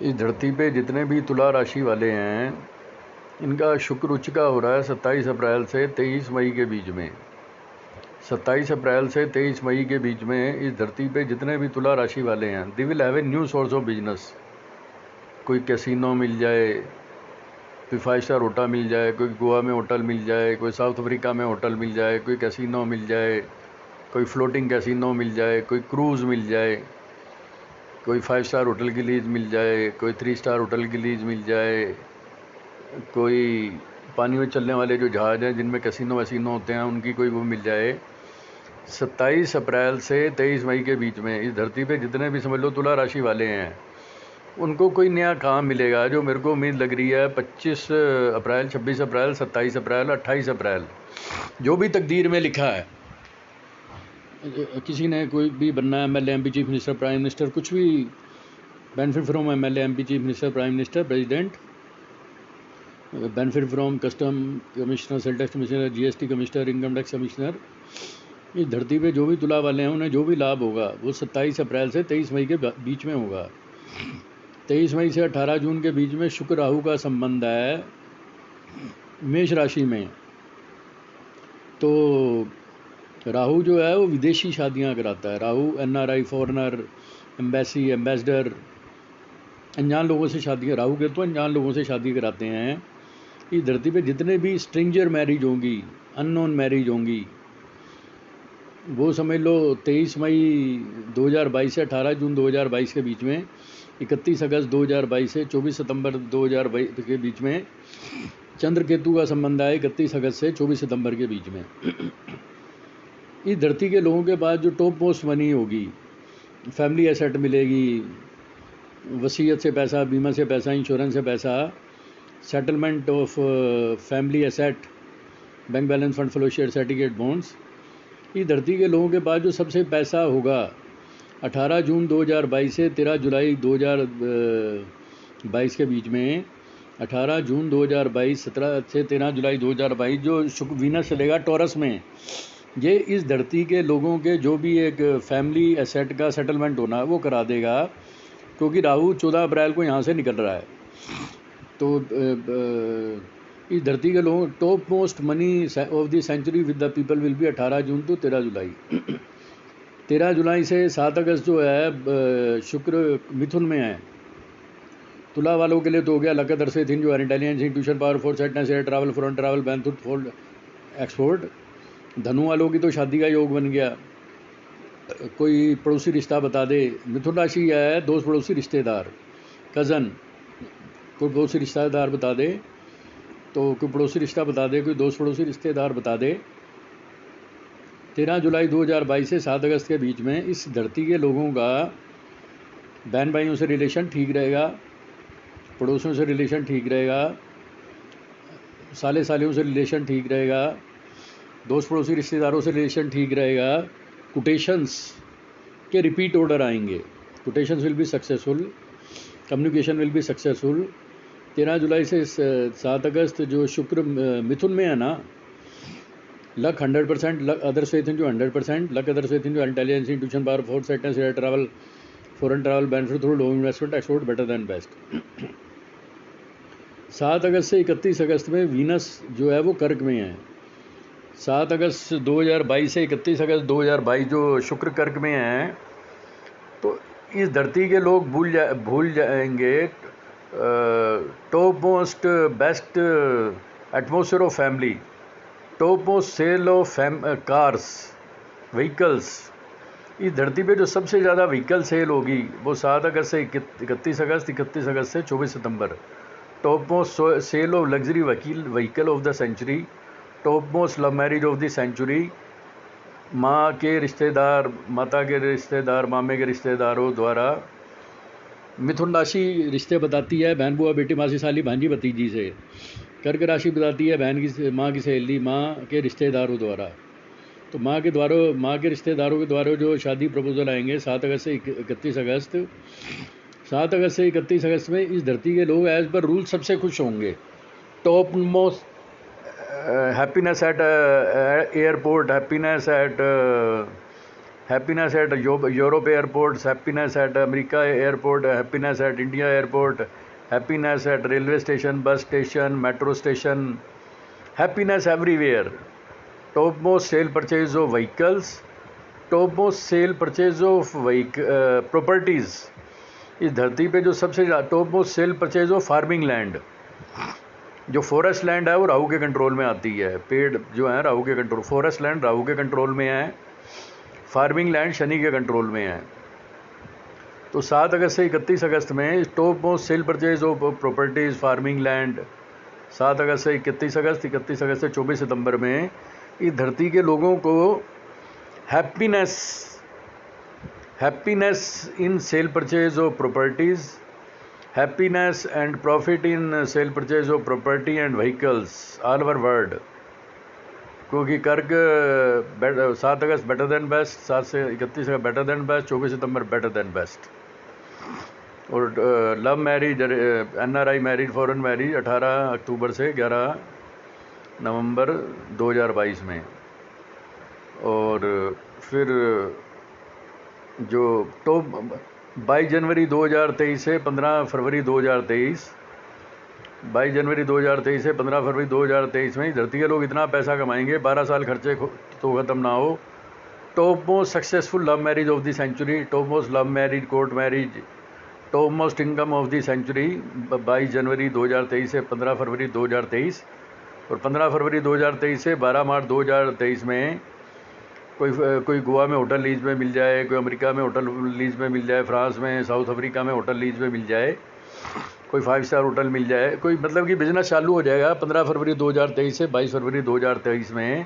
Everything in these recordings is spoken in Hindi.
इस धरती पे जितने भी तुला राशि वाले हैं, इनका शुक्र उच्च का हो रहा है 27 अप्रैल से 23 मई के बीच में। 27 अप्रैल से 23 मई के बीच में इस धरती पे जितने भी तुला राशि वाले हैं, they will have a new source of business. कोई कैसीनो मिल जाए, कोई 5 स्टार होटल मिल जाए, कोई गोवा में होटल मिल जाए, कोई साउथ अफ्रीका में होटल मिल जाए, कोई कैसीनो मिल जाए, कोई फ्लोटिंग कैसीनो मिल जाए, कोई क्रूज़ मिल जाए, कोई 5 स्टार होटल की लीज मिल जाए, कोई 3 स्टार होटल की लीज मिल जाए, कोई पानी में चलने वाले जो जहाज़ हैं जिनमें कैसीनो वैसीनो होते हैं उनकी कोई वो मिल जाए। 27 अप्रैल से 23 मई के बीच में इस धरती पे जितने भी समझ लो तुला राशि वाले हैं, उनको कोई नया काम मिलेगा। जो मेरे को उम्मीद लग रही है 25 अप्रैल, 26 अप्रैल, 27 अप्रैल, 28 अप्रैल, जो भी तकदीर में लिखा है, किसी ने कोई भी बनना है, MLA, MP, chief minister, prime minister, कुछ भी benefit from MLA, MP, chief minister, prime minister, president, benefit from custom commissioner, sale tax commissioner, GST commissioner, income tax commissioner, इस धरती पे जो भी तुला वाले हैं उन्हें जो भी लाभ होगा वो 27 अप्रैल से 23 मई के बीच में होगा। 23 मई से 18 जून के बीच में शुक्र राहु का संबंध है मेष राशि में। तो राहु जो है वो विदेशी शादियां कराता है। Rahu NRI, foreigner, embassy, ambassador, अनजान लोगों से शादी, राहु के तो अनजान लोगों से शादी कराते हैं। इस धरती पे जितने भी स्ट्रेंजर मैरिज होंगी, अननोन मैरिज होंगी, वो समझ लो 23 मई 2022 से 18 जून 2022 के बीच में, 31 अगस्त 2022 से 24 सितंबर 2022 के बीच में चंद्र केतु का संबंध है 31 अगस्त से 24 सितंबर के बीच में। इस धरती के लोगों के पास जो टॉप मोस्ट मनी होगी, फैमिली एसेट मिलेगी, वसीयत से पैसा, बीमा से पैसा, इंश्योरेंस से पैसा, settlement of family asset, bank balance, fund flow, share certificate, bonds. इस धरती के लोगों के पास जो सबसे पैसा होगा 18 जून 2022 से 13 जुलाई 2022 के बीच में, 18 जून 2022 17 से 13 जुलाई 2022 जो शुक्र वीनस चलेगा टॉरस में, ये इस धरती के लोगों के जो भी एक फैमिली एसेट का सेटलमेंट होना है वो करा देगा, क्योंकि राहु 14 अप्रैल को यहाँ से निकल रहा है। तो इस धरती के लोगों top most money of the century with the people will be 18 June to 13 July. 13 जुलाई से 7 अगस्त जो है शुक्र मिथुन में है। तुला वालों के लिए तो हो गया लक दर से थिन जो है इंटेलिजेंस, इंट्यूशन, पावर, फोर्स, सेटनेस, एयर ट्रैवल, फॉरेन ट्रैवल, बैंथुट, फोल्ड, एक्सपोर्ट। धनु वालों की तो शादी का योग बन गया, कोई पड़ोसी रिश्ता बता दे। मिथुन राशि है दोस्त, पड़ोसी, रिश्तेदार, कज़न, कोई पड़ोसी रिश्तेदार बता दे, तो कोई पड़ोसी रिश्ता बता दे, कोई दोस्त पड़ोसी रिश्तेदार बता दे। 13 जुलाई 2022 से 7 अगस्त के बीच में इस धरती के लोगों का बहन भाइयों से रिलेशन ठीक रहेगा, पड़ोसियों से रिलेशन ठीक रहेगा, साले सालियों से रिलेशन ठीक रहेगा, दोस्त पड़ोसी रिश्तेदारों से रिलेशन ठीक रहेगा। कोटेशंस के रिपीट ऑर्डर आएंगे, quotations will be successful, communication will be successful. 13 जुलाई से 7 अगस्त जो शुक्र मिथुन में है ना, लक 100%, लक अदर से जो 100%, लक अदर से जो इंटेलिजेंस, इंट्यूशन, पावर, फोर्स, सेटनेस, air travel, foreign travel, benefit through loan, investment, export, better than best. 7 अगस्त से 31 अगस्त में वीनस जो है वो कर्क में है। 7 अगस्त 2022 से 31 अगस्त 2022 जो शुक्र कर्क में है, तो इस धरती के लोग भूल जाएंगे top most best atmosphere of family, top most sale of cars, vehicles. इस धरती पे जो सबसे ज़्यादा व्हीकल सेल होगी वो 7 अगस्त से 31 अगस्त, 31 अगस्त से 24 सितंबर। Top most sale of luxury vehicle of the century, top most love marriage of the century, माँ के रिश्तेदार, माता के रिश्तेदार, मामे के रिश्तेदारों द्वारा। मिथुन राशि रिश्ते बताती है बहन, बुआ, बेटी, मासी, साली, भांजी, भतीजी से। कर्क राशि बताती है बहन की, माँ की सहेली, माँ के रिश्तेदारों द्वारा। तो माँ के रिश्तेदारों के द्वारा जो शादी प्रपोजल आएंगे 7 अगस्त से 31 अगस्त। 7 अगस्त से 31 अगस्त में इस धरती के लोग एज पर रूल सबसे खुश होंगे। Top most happiness at airport, happiness at happiness at Europe airports, happiness at America airport, happiness at India airport, happiness at railway station, bus station, metro station, happiness everywhere. Top most sale purchase of vehicles, top most sale purchase of properties. इस धरती पे जो सबसे top most sale purchase of farming land, जो फॉरेस्ट लैंड है वो राहु के कंट्रोल में आती है। पेड़ जो है राहु के कंट्रोल, फॉरेस्ट लैंड राहु के कंट्रोल में है, फार्मिंग लैंड शनि के कंट्रोल में है। तो 7 अगस्त से 31 अगस्त में top most sale purchase of properties farming land, 7 अगस्त से 31 अगस्त, 31 अगस्त से 24 सितंबर में इस धरती के लोगों को happiness in cell purchase of properties, happiness and profit in cell purchase of property and vehicles all over world. क्योंकि कर्क 7 अगस्त बेटर देन बेस्ट, 7 से 31 अगस्त बेटर देन बेस्ट, 24 सितंबर बेटर देन बेस्ट। और love marriage, NRI marriage, foreign marriage 18 अक्टूबर से 11 नवंबर 2022 में। और फिर जो टॉप 22 जनवरी 2023 से 15 फरवरी 2023, 22 जनवरी 2023 से 15 फरवरी 2023 में धरती के लोग इतना पैसा कमाएंगे 12 साल खर्चे तो ख़त्म ना हो। Top most successful love marriage of the century, top most love marriage, court marriage, top most income of the century 22 जनवरी 2023 से 15 फरवरी 2023। और 15 फरवरी 2023 से 12 मार्च 2023 में कोई गोवा में होटल लीज में मिल जाए, कोई अमेरिका में होटल लीज में मिल जाए, फ्रांस में, साउथ अफ्रीका में होटल लीज में मिल जाए, कोई 5 स्टार होटल मिल जाए, कोई मतलब कि बिज़नेस चालू हो जाएगा 15 फरवरी 2023 से 22 फरवरी 2023 में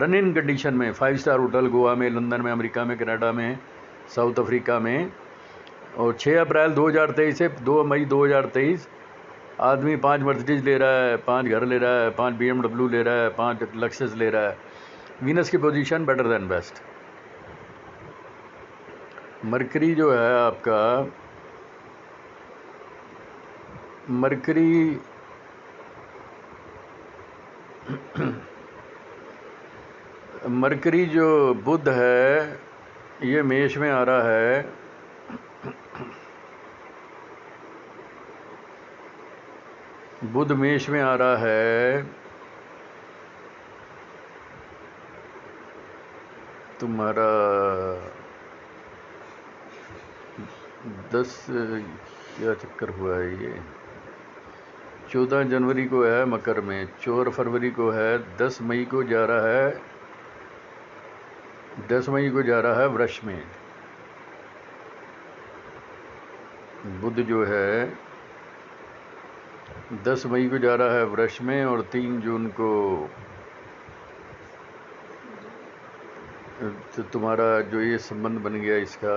रन इन कंडीशन में 5 स्टार होटल गोवा में, लंदन में, अमेरिका में, कनाडा में, साउथ अफ्रीका में। और 6 अप्रैल 2023 से 2 मई 2023 आदमी 5 मर्सिडीज ले रहा है, 5 घर ले रहा है, 5 BMW ले रहा है, 5 लक्सेस ले रहा है। वीनस की position better than best. Mercury जो है आपका, मरकरी जो बुध है ये मेष में आ रहा है, बुध मेष में आ रहा है। तुम्हारा 10 क्या चक्कर हुआ है ये, 14 जनवरी को है मकर में, 4 फरवरी को है, 10 मई को जा रहा है, 10 मई को जा रहा है वृष में। बुध जो है 10 मई को जा रहा है वृष में और 3 जून को तो तुम्हारा जो ये संबंध बन गया इसका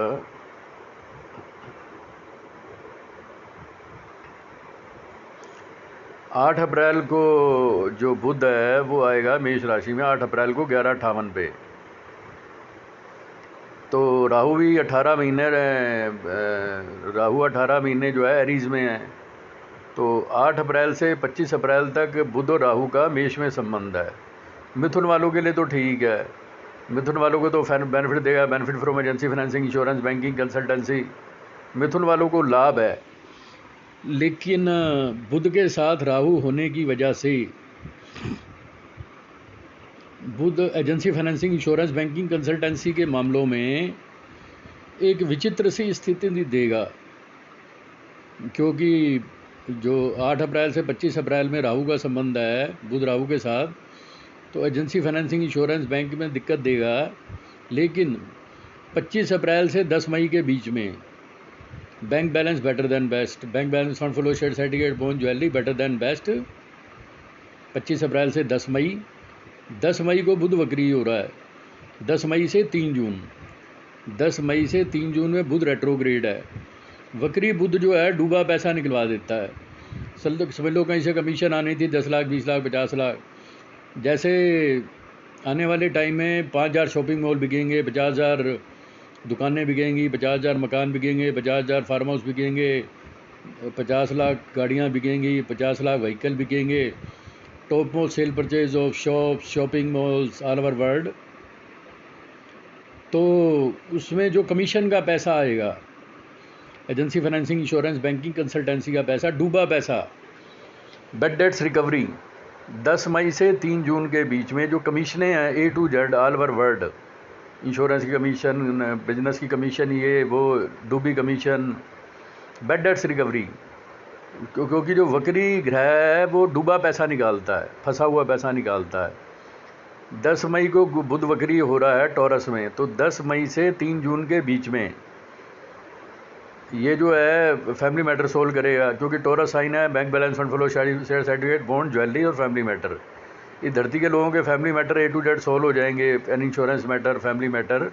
8 अप्रैल को जो बुध है वो आएगा मेष राशि में, 8 अप्रैल को 11:58 पे। तो राहु भी 18 महीने राहु 18 महीने जो है एरीज में है। तो 8 अप्रैल से 25 अप्रैल तक बुध और राहु का मेष में संबंध है। मिथुन वालों के लिए तो ठीक है, मिथुन वालों को तो बेनिफिट देगा, benefit from agency, financing, insurance, banking, consultancy, मिथुन वालों को लाभ है। लेकिन बुध के साथ राहु होने की वजह से बुध agency, financing, insurance, banking, consultancy के मामलों में एक विचित्र सी स्थिति देगा, क्योंकि जो 8 अप्रैल से 25 अप्रैल में राहु का संबंध है बुध राहु के साथ, तो एजेंसी, फाइनेंसिंग, इंश्योरेंस, बैंक में दिक्कत देगा। लेकिन 25 अप्रैल से 10 मई के बीच में bank balance better than best, bank balance, fund flow, share certificate, bone, jewellery better than best. 25 अप्रैल से 10 मई, 10 मई को बुध वक्री हो रहा है, 10 मई से 3 जून, 10 मई से 3 जून में बुध रेट्रोग्रेड है। वक्री बुध जो है डूबा पैसा निकलवा देता है। समझ लो कहीं से कमीशन आनी थी 10 लाख, 20 लाख, 50 लाख, जैसे आने वाले टाइम में 5,000 शॉपिंग मॉल बिकेंगे, 50,000 दुकानें बिकेंगी, 50,000 मकान बिकेंगे, 50,000 फार्म हाउस बिकेंगे, 50 लाख गाड़ियाँ बिकेंगी, 50 लाख व्हीकल बिकेंगे। Top most sale purchase of shops, shopping malls all over world, तो उसमें जो कमीशन का पैसा आएगा, agency financing insurance banking consultancy का पैसा, डूबा पैसा, बेड डेट्स रिकवरी, 10 मई से 3 जून के बीच में जो कमीशनें हैं A to Z all over world, insurance की कमीशन, बिजनेस की कमीशन, ये वो डूबी कमीशन, बेड डेट्स रिकवरी, क्योंकि जो वक्री ग्रह है वो डूबा पैसा निकालता है, फंसा हुआ पैसा निकालता है। 10 मई को बुध वक्री हो रहा है टॉरस में, तो 10 मई से 3 जून के बीच में ये जो है फैमिली मैटर सोल्व करेगा, क्योंकि टॉरस साइन है, bank balance, fund flow, share certificate, bond, jewellery और फैमिली मैटर। इस धरती के लोगों के family matter A to Z solve हो जाएंगे, an insurance matter, family matter.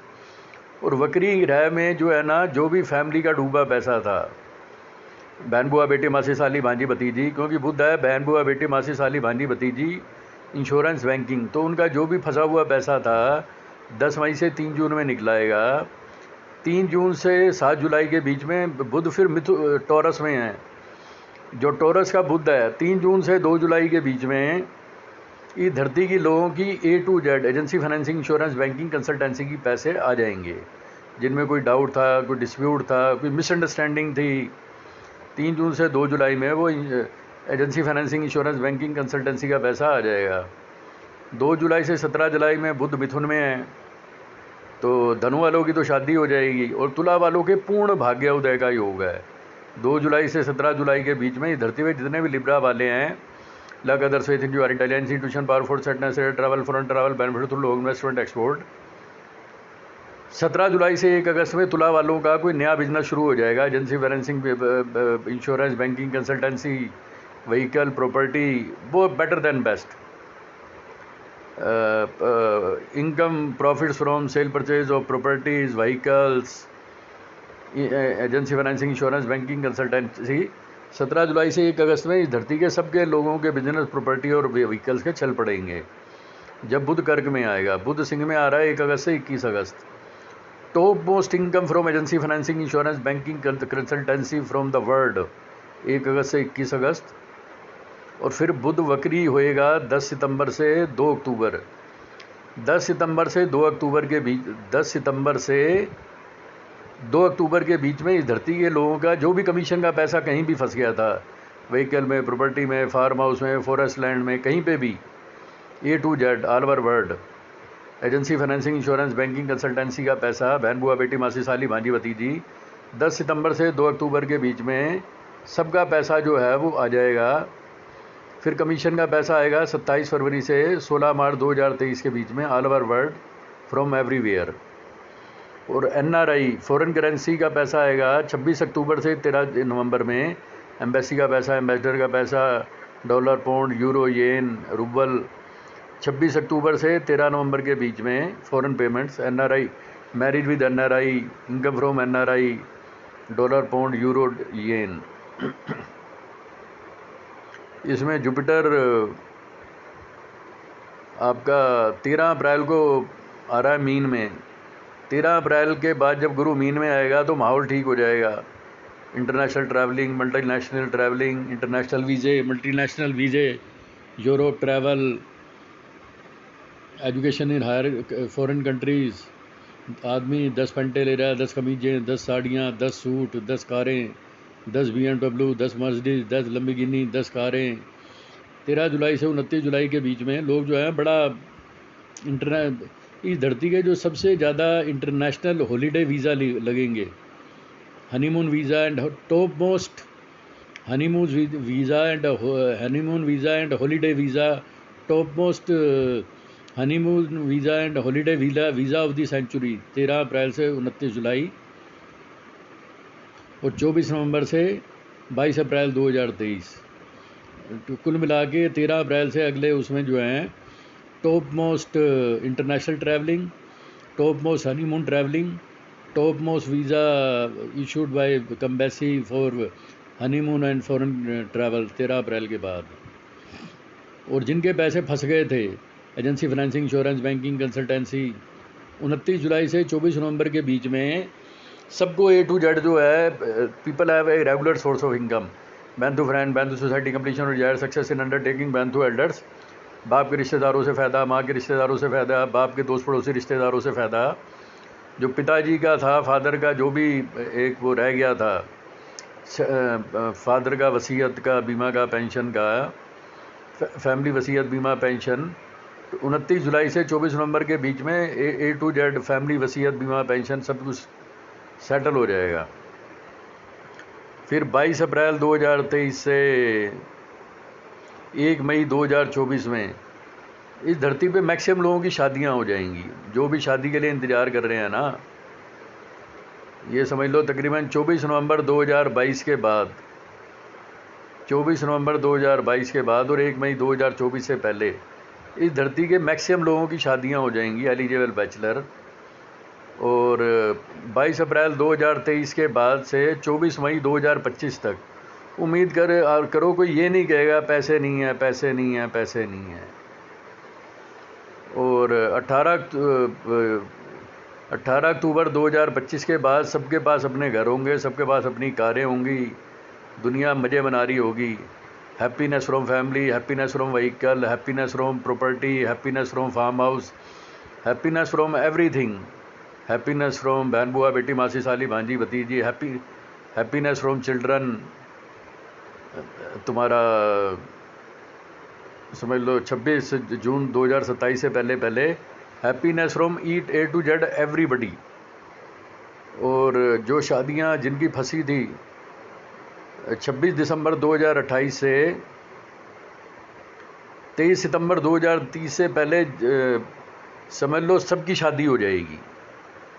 और वक्री ग्रह में जो है ना, जो भी फैमिली का डूबा पैसा था, बहन बुआ बेटी मासी साली भांजी भतीजी, क्योंकि बुध है बहन बुआ बेटी मासी साली भांजी भतीजी, इंश्योरेंस बैंकिंग, तो उनका जो भी फंसा हुआ पैसा था 10 मई से 3 जून में निकलाएगा। 3 जून से 7 जुलाई के बीच में बुध फिर टॉरस में है, जो टॉरस का बुध है 3 जून से 2 जुलाई के बीच में इस धरती की लोगों की A to Z agency financing insurance banking consultancy की पैसे आ जाएंगे, जिनमें कोई डाउट था, कोई डिस्प्यूट था, कोई मिसअंडरस्टैंडिंग थी। 3 जून से 2 जुलाई में वो agency financing insurance banking consultancy का पैसा आ जाएगा। 2 जुलाई से 17 जुलाई में बुध मिथुन में है, तो धनु वालों की तो शादी हो जाएगी, और तुला वालों के पूर्ण भाग्य उदय का योग है। 2 जुलाई से 17 जुलाई के बीच में इस धरती में जितने भी लिब्रा वाले हैं, luck others faith in your intelligence, intuition, powerful, सेटनेस, travel, foreign travel, benefit through लोग, इन्वेस्टमेंट, एक्सपोर्ट। 17 जुलाई से 1 अगस्त में तुला वालों का कोई नया बिजनेस शुरू हो जाएगा, agency financing insurance banking consultancy, vehicle, property, वो better than best. income profits from sale purchase of properties, vehicles, agency financing insurance banking consultancy. 17 जुलाई से 1 अगस्त में इस धरती के सबके लोगों के बिजनेस, प्रॉपर्टी और व्हीकल्स के चल पड़ेंगे। जब बुध कर्क में आएगा, बुध सिंह में आ रहा है 1 अगस्त से 21 अगस्त। Top most income from agency financing insurance banking consultancy from the world, 1 अगस्त से 21 अगस्त। और फिर बुध वक्री होएगा 10 सितंबर से 2 अक्टूबर। 10 सितंबर से 2 अक्टूबर के बीच, 10 सितंबर से 2 अक्टूबर के बीच में इस धरती के लोगों का जो भी कमीशन का पैसा कहीं भी फंस गया था, व्हीकल में, प्रॉपर्टी में, फार्म हाउस में, फॉरेस्ट लैंड में, कहीं पे भी, A to Z all over world, agency financing insurance banking consultancy का पैसा, बहन बुआ बेटी मासी साली भांजी भतीजी, 10 सितंबर से 2 अक्टूबर के बीच में सबका पैसा जो है वो आ जाएगा। फिर कमीशन का पैसा आएगा 27 फरवरी से 16 मार्च 2023 के बीच में all over world from everywhere. और NRI फॉरेन करेंसी का पैसा आएगा 26 अक्टूबर से 13 नवंबर में। एम्बेसी का पैसा, एम्बेसडर का पैसा, dollar, pound, euro, yen, rouble, 26 अक्टूबर से 13 नवंबर के बीच में foreign payments. NRI, marriage with NRI, income from NRI, dollar, pound, euro, yen. इसमें जुपिटर आपका 13 अप्रैल को आ रहा है मीन में। 13 अप्रैल के बाद जब गुरु मीन में आएगा तो माहौल ठीक हो जाएगा। International travelling, multinational travelling, international वीज़े, मल्टीनेशनल वीज़े, Europe travel, education in higher foreign countries. आदमी 10 पेंटे ले रहा है, 10 कमीजें, 10 साड़ियाँ, 10 सूट, 10 कारें, 10 BMW, 10 मर्सिडीज, 10 लंबोर्गिनी, 10 कारें। 13 जुलाई से 29 जुलाई के बीच में लोग जो है बड़ा इस धरती के जो सबसे ज़्यादा इंटरनेशनल हॉलीडे वीज़ा लगेंगे, honeymoon visa and top most honeymoon visa and holiday visa, top most honeymoon visa and holiday visa of the century, 13 अप्रैल से 29 जुलाई और 24 नवंबर से 22 अप्रैल 2023। कुल मिला के 13 अप्रैल से अगले उसमें जो हैं top most international travelling, top most honeymoon travelling, top most visa issued by embassy for honeymoon and foreign travel 13 अप्रैल के बाद। और जिनके पैसे फंस गए थे, agency financing insurance banking consultancy, 29 जुलाई से 24 नवंबर के बीच में सबको A to Z जो है, people have a regular source of income, gain through friend, gain through society, completion और desire success in undertaking, gain through elders, बाप के रिश्तेदारों से फ़ायदा, माँ के रिश्तेदारों से फ़ायदा, बाप के दोस्त पड़ोसी रिश्तेदारों से फ़ायदा, जो पिताजी का था, फादर का जो भी एक वो रह गया था, फादर का वसीयत का बीमा का पेंशन का, फैमिली वसीयत बीमा पेंशन, तो 29 जुलाई से 24 नवंबर के बीच में ए टू जेड फैमिली वसीयत बीमा पेंशन सब कुछ सेटल हो जाएगा। फिर 22 अप्रैल 2023 से 1 मई 2024 में इस धरती पे मैक्सिमम लोगों की शादियां हो जाएंगी। जो भी शादी के लिए इंतज़ार कर रहे हैं ना, ये समझ लो तकरीबन 24 नवंबर 2022 के बाद, 24 नवंबर 2022 के बाद और 1 मई 2024 से पहले इस धरती के मैक्सिमम लोगों की शादियां हो जाएंगी एलिजिबल बैचलर। और 22 अप्रैल 2023 के बाद से 24 मई 2025 तक उम्मीद करो कोई ये नहीं कहेगा पैसे नहीं है, पैसे नहीं है, पैसे नहीं है। और 18 अक्टूबर 2025 के बाद सबके पास अपने घर होंगे, सबके पास अपनी कारें होंगी, दुनिया मज़े मना रही होगी। Happiness from family, happiness from vehicle, happiness from property, happiness from farm house, happiness from everything, happiness from बहन बुआ बेटी मासी साली भांजी भतीजी, हैप्पीनेस फ्रॉम चिल्ड्रन। तुम्हारा समझ लो 26 जून 2027 से पहले happiness from eat A to Z everybody. और जो शादियां जिनकी फंसी थी 26 दिसंबर 2028 से 23 सितंबर 2030 से पहले समझ लो सबकी शादी हो जाएगी।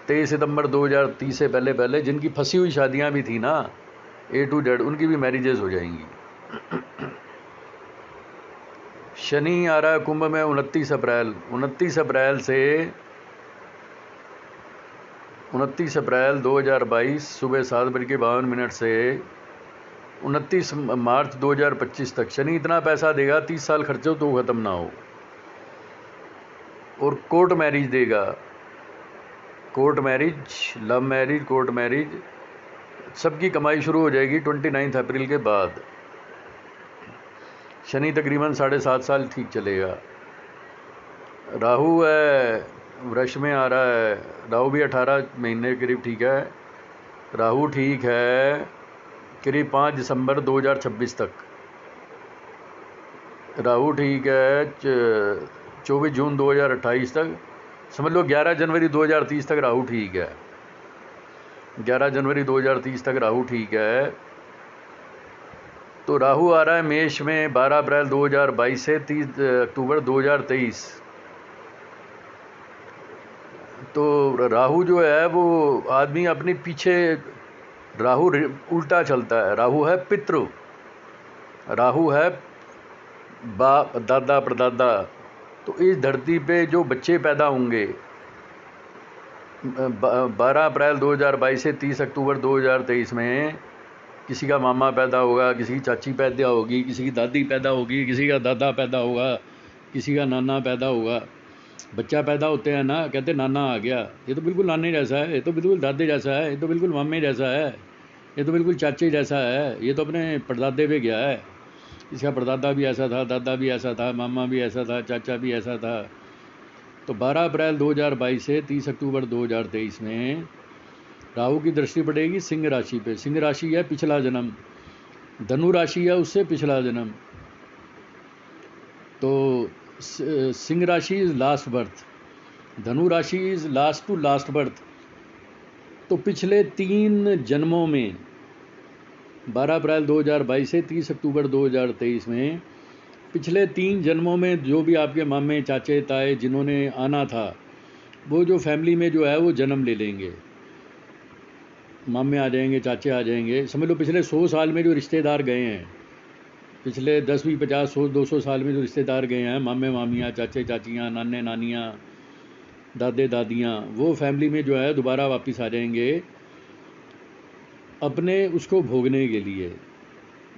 23 सितंबर 2030 से पहले जिनकी फंसी हुई शादियां भी थी ना ए टू जेड, उनकी भी मैरिजेस हो जाएंगी। शनि आ रहा है कुंभ में 29 अप्रैल, 29 अप्रैल 2022 सुबह 7:52 से 29 मार्च 2025 तक शनि इतना पैसा देगा 30 साल खर्चो तो ख़त्म ना हो। और कोर्ट मैरिज देगा, court marriage, love marriage, court marriage, सबकी कमाई शुरू हो जाएगी 29 अप्रैल के बाद। शनि तकरीबन 7.5 साल ठीक चलेगा। राहु है वृष में आ रहा है, राहु भी 18 महीने करीब ठीक है। राहु ठीक है करीब 5 दिसंबर 2026 तक। राहु ठीक है 24 जून 2028 तक। समझ लो 11 जनवरी 2030 तक राहु ठीक है। 11 जनवरी 2030 तक राहु ठीक है। तो राहु आ रहा है मेष में 12 अप्रैल 2022 से 30 अक्टूबर 2023। तो राहु जो है वो आदमी अपने पीछे, राहु उल्टा चलता है। राहु है पितृ, राहु है बाप दादा परदादा। तो इस धरती पे जो बच्चे पैदा होंगे 12 अप्रैल 2022 से 30 अक्टूबर 2023 में, किसी का मामा पैदा होगा, किसी की चाची पैदा होगी, किसी की दादी पैदा होगी, किसी का दादा पैदा होगा, किसी का नाना पैदा होगा। बच्चा पैदा होते हैं ना, कहते नाना आ गया, ये तो बिल्कुल नाने जैसा है, ये तो बिल्कुल दादे जैसा है, ये तो बिल्कुल मामे जैसा है, ये तो बिल्कुल चाचे जैसा है, ये तो अपने परदादे पे गया है, इसका परदादा भी ऐसा था, दादा भी ऐसा था, मामा भी ऐसा था, चाचा भी ऐसा था। तो 12 अप्रैल 2022 से 30 अक्टूबर 2023 में राहु की दृष्टि पड़ेगी सिंह राशि पे। सिंह राशि है पिछला जन्म, धनु राशि है उससे पिछला जन्म। तो सिंह राशि इज लास्ट बर्थ, धनु राशि is last to last berth. तो पिछले 3 जन्मों में 12 अप्रैल 2022 से 30 अक्टूबर 2023 में पिछले 3 जन्मों में जो भी आपके मामे चाचे ताए जिन्होंने आना था, वो जो फैमिली में जो है वो जन्म ले लेंगे। मामे आ जाएंगे, चाचे आ जाएंगे। समझ लो पिछले 100 साल में जो रिश्तेदार गए हैं, पिछले 10, 20, 50, 100, 200 साल में जो रिश्तेदार गए हैं, मामे मामियाँ, चाचे चाचियाँ, नाने नानियाँ, दादे दादियाँ, वो फैमिली में जो है दोबारा वापस आ जाएंगे अपने उसको भोगने के लिए।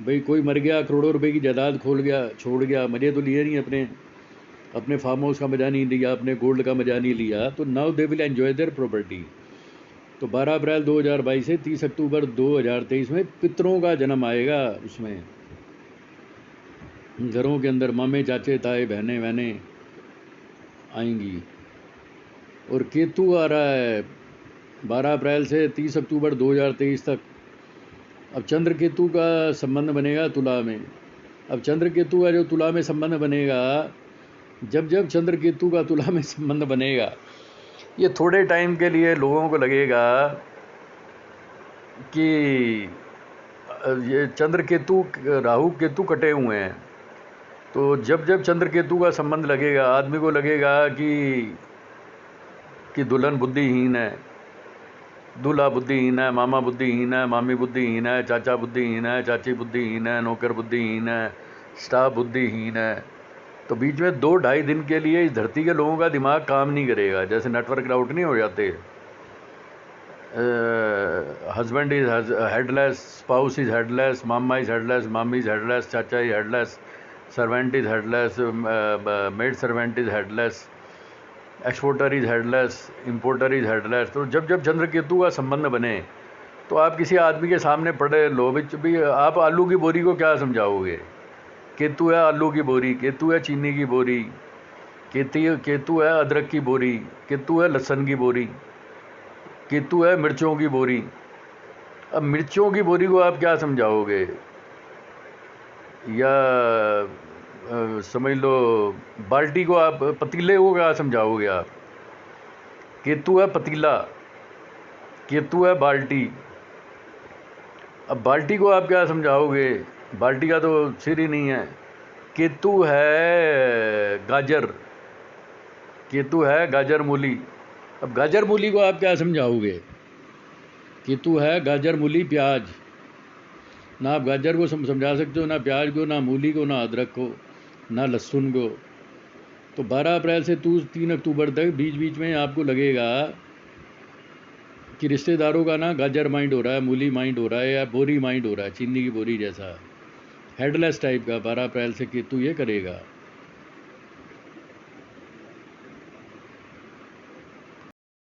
भाई कोई मर गया, करोड़ों रुपए की जायदाद खोल गया, छोड़ गया, मज़े तो लिए नहीं, अपने फार्म हाउस का मज़ा नहीं लिया, अपने गोल्ड का मज़ा नहीं लिया, तो now they will enjoy their property. तो 12 अप्रैल 2022 से 30 अक्टूबर 2023 में पितरों का जन्म आएगा। उसमें घरों के अंदर मामे चाचे ताए बहनें वहनें आएंगी। और केतु आ रहा है 12 अप्रैल से 30 अक्टूबर 2023 तक। अब चंद्र केतु का संबंध बनेगा तुला में। अब चंद्र केतु का जो तुला में संबंध बनेगा, जब जब चंद्र केतु का तुला में संबंध बनेगा, ये थोड़े टाइम के लिए लोगों को लगेगा कि ये चंद्र केतु राहु केतु कटे हुए हैं। तो जब जब चंद्र केतु का संबंध लगेगा, आदमी को लगेगा कि दुल्हन बुद्धिहीन है, दूल्हा बुद्धिहीन है, मामा बुद्धिहीन है, मामी बुद्धिहीन है, चाचा बुद्धिहीन है, चाची बुद्धिहीन है, नौकर बुद्धिहीन है, स्टाफ बुद्धिहीन है। तो बीच में 2-2.5 दिन के लिए इस धरती के लोगों का दिमाग काम नहीं करेगा। जैसे नेटवर्क आउट नहीं हो जाते, husband is headless, spouse is headless, mama is headless, मामी इज हेडलेस, चाचा is headless, servant is headless, maid servant is headless, exporter is headless, importer is headless. तो जब जब चंद्र केतु का संबंध बने, तो आप किसी आदमी के सामने पड़े लो भी, आप आलू की बोरी को क्या समझाओगे? केतु है आलू की बोरी, केतु है चीनी की बोरी, केतु है अदरक की बोरी, केतु है लहसुन की बोरी, केतु है मिर्चों की बोरी। अब मिर्चों की बोरी को आप क्या समझाओगे? या समझ लो बाल्टी को, आप पतीले को क्या समझाओगे? आप केतु है पतीला, केतु है बाल्टी। अब बाल्टी को आप क्या समझाओगे? बाल्टी का तो सिर ही नहीं है। केतु है गाजर, केतु है गाजर मूली। अब गाजर मूली को आप क्या समझाओगे? केतु है गाजर मूली प्याज। ना आप गाजर को समझा सकते हो, ना प्याज को, ना मूली को, ना अदरक को, ना लहसुन को। तो 12 अप्रैल से 3 अक्टूबर तक बीच बीच में आपको लगेगा कि रिश्तेदारों का ना गाजर माइंड हो रहा है, मूली माइंड हो रहा है, या बोरी माइंड हो रहा है, चीनी की बोरी जैसा हेडलेस टाइप का। 12 अप्रैल से केतु ये करेगा।